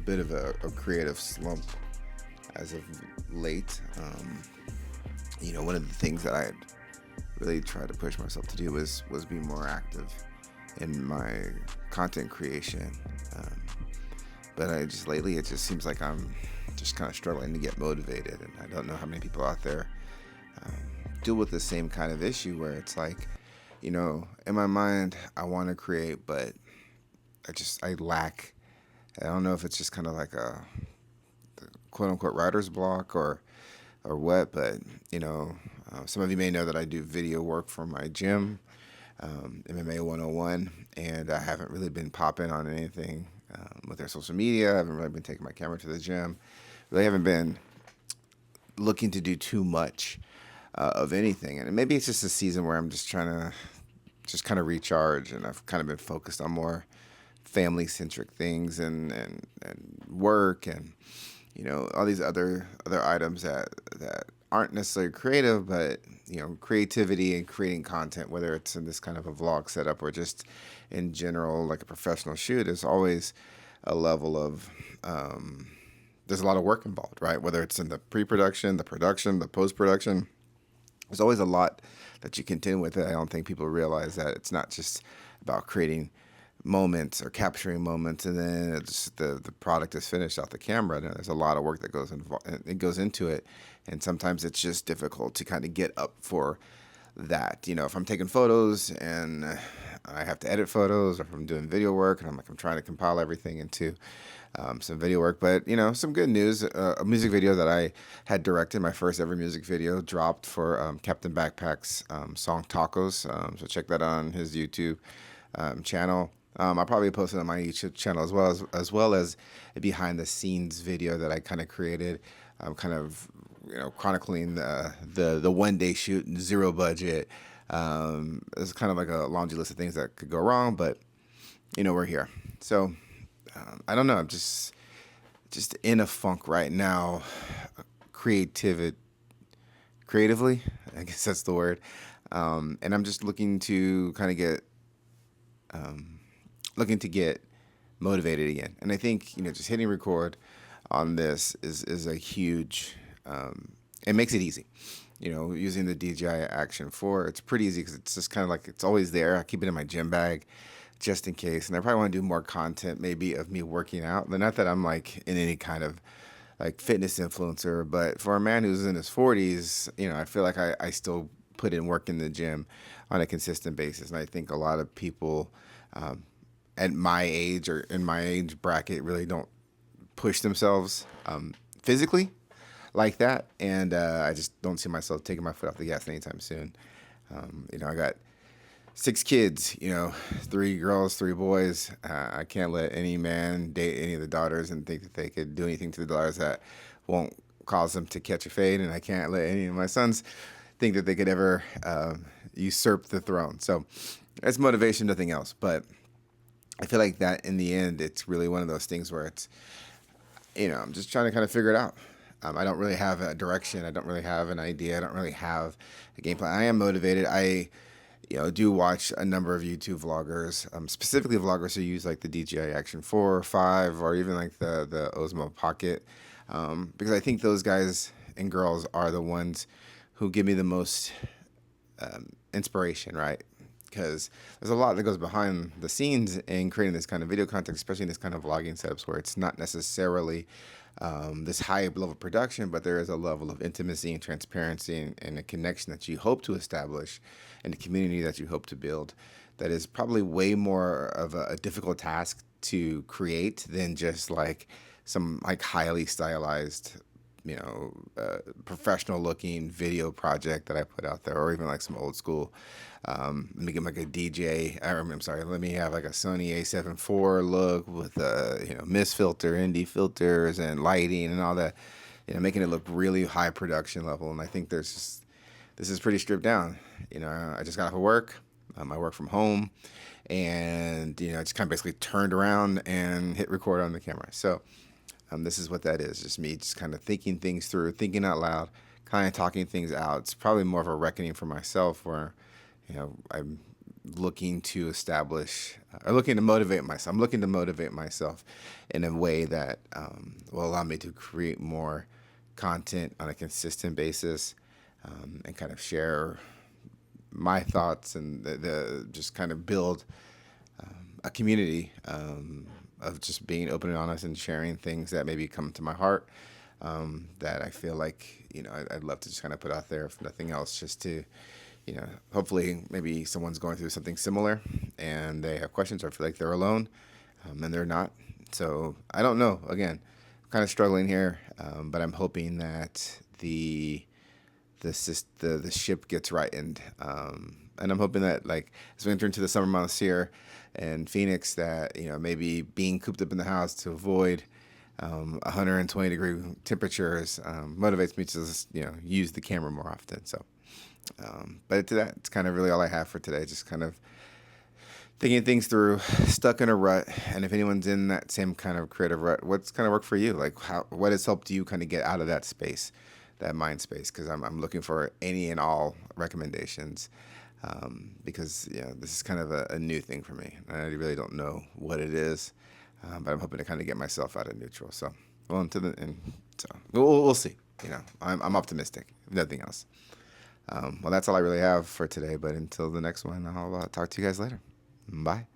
bit of a creative slump as of late. One of the things that I had really tried to push myself to do was be more active in my content creation. Um, but I just lately it just seems like I'm just kind of struggling to get motivated, and I don't know how many people out there um, deal with the same kind of issue where it's like, in my mind I want to create, but I lack. I don't know if it's just kind of like a quote unquote writer's block or what, but some of you may know that I do video work for my gym, MMA 101, and I haven't really been popping on anything with their social media. I haven't really been taking my camera to the gym. Really haven't been looking to do too much of anything, and maybe it's just a season where I'm just trying to just kind of recharge, and I've kind of been focused on more family centric things and work and all these other items that aren't necessarily creative, but creativity and creating content, whether it's in this kind of a vlog setup or just in general like a professional shoot, is always a level of there's a lot of work involved, right? Whether it's in the pre-production, the production, the post-production, there's always a lot that you contend with. I don't think people realize that it's not just about creating moments or capturing moments and then the product is finished off the camera. And there's a lot of work that goes into it, and sometimes it's just difficult to kind of get up for that. If I'm taking photos and I have to edit photos, or if I'm doing video work and I'm trying to compile everything into some video work. But some good news: a music video that I had directed, my first ever music video, dropped for Captain Backpack's song Tacos. So check that out on his YouTube channel. I'll probably post it on my YouTube channel as well as a behind the scenes video that I kind of created, kind of chronicling the 1 day shoot and zero budget. It's kind of like a laundry list of things that could go wrong, but we're here. So I don't know. I'm just in a funk right now, creatively. I guess that's the word. And I'm just looking to kind of get motivated again. And I think just hitting record on this is a huge. It makes it easy. Using the DJI Action 4, it's pretty easy because it's just kind of like it's always there. I keep it in my gym bag just in case. And I probably want to do more content maybe of me working out. Not that I'm like in any kind of like fitness influencer, but for a man who's in his 40s, I feel like I still put in work in the gym on a consistent basis. And I think a lot of people at my age or in my age bracket really don't push themselves physically like that. And I just don't see myself taking my foot off the gas anytime soon. I got 6 kids, 3 girls, 3 boys. I can't let any man date any of the daughters and think that they could do anything to the daughters that won't cause them to catch a fade. And I can't let any of my sons think that they could ever usurp the throne. So that's motivation, nothing else. But I feel like that in the end, it's really one of those things where it's, I'm just trying to kind of figure it out. I don't really have a direction. I don't really have an idea. I don't really have a game plan. I am motivated. I, do watch a number of YouTube vloggers, specifically vloggers who use like the DJI Action 4 or 5, or even like the Osmo Pocket, because I think those guys and girls are the ones who give me the most inspiration, right? Because there's a lot that goes behind the scenes in creating this kind of video content, especially in this kind of vlogging setups where it's not necessarily this high level of production, but there is a level of intimacy and transparency and a connection that you hope to establish and a community that you hope to build that is probably way more of a difficult task to create than just like some like highly stylized professional looking video project that I put out there, or even like some old school. Let me get like a let me have like a Sony A7 IV look with mist filter, ND filters and lighting and all that, making it look really high production level. And I think this is pretty stripped down. I just got off of work. I work from home, and I just kind of basically turned around and hit record on the camera. So this is what that is, just me just kind of thinking things through, thinking out loud, kind of talking things out. It's probably more of a reckoning for myself where, I'm looking to establish or looking to motivate myself. I'm looking to motivate myself in a way that will allow me to create more content on a consistent basis, and kind of share my thoughts and the just kind of build a community of just being open and honest and sharing things that maybe come to my heart, that I feel like, I'd love to just kind of put out there, if nothing else, just to, hopefully maybe someone's going through something similar and they have questions or feel like they're alone, and they're not. So I don't know. Again, I'm kind of struggling here, but I'm hoping that the ship gets rightened, and I'm hoping that, like, as we enter into the summer months here in Phoenix, that maybe being cooped up in the house to avoid 120-degree temperatures motivates me to just use the camera more often. So, but to that, it's kind of really all I have for today. Just kind of thinking things through, stuck in a rut, and if anyone's in that same kind of creative rut, what's kind of worked for you? Like, what has helped you kind of get out of that space, that mind space? Because I'm looking for any and all recommendations, because this is kind of a new thing for me. I really don't know what it is, but I'm hoping to kind of get myself out of neutral. So, well, so we'll see. I'm optimistic, if nothing else. Well, that's all I really have for today. But until the next one, I'll talk to you guys later. Bye.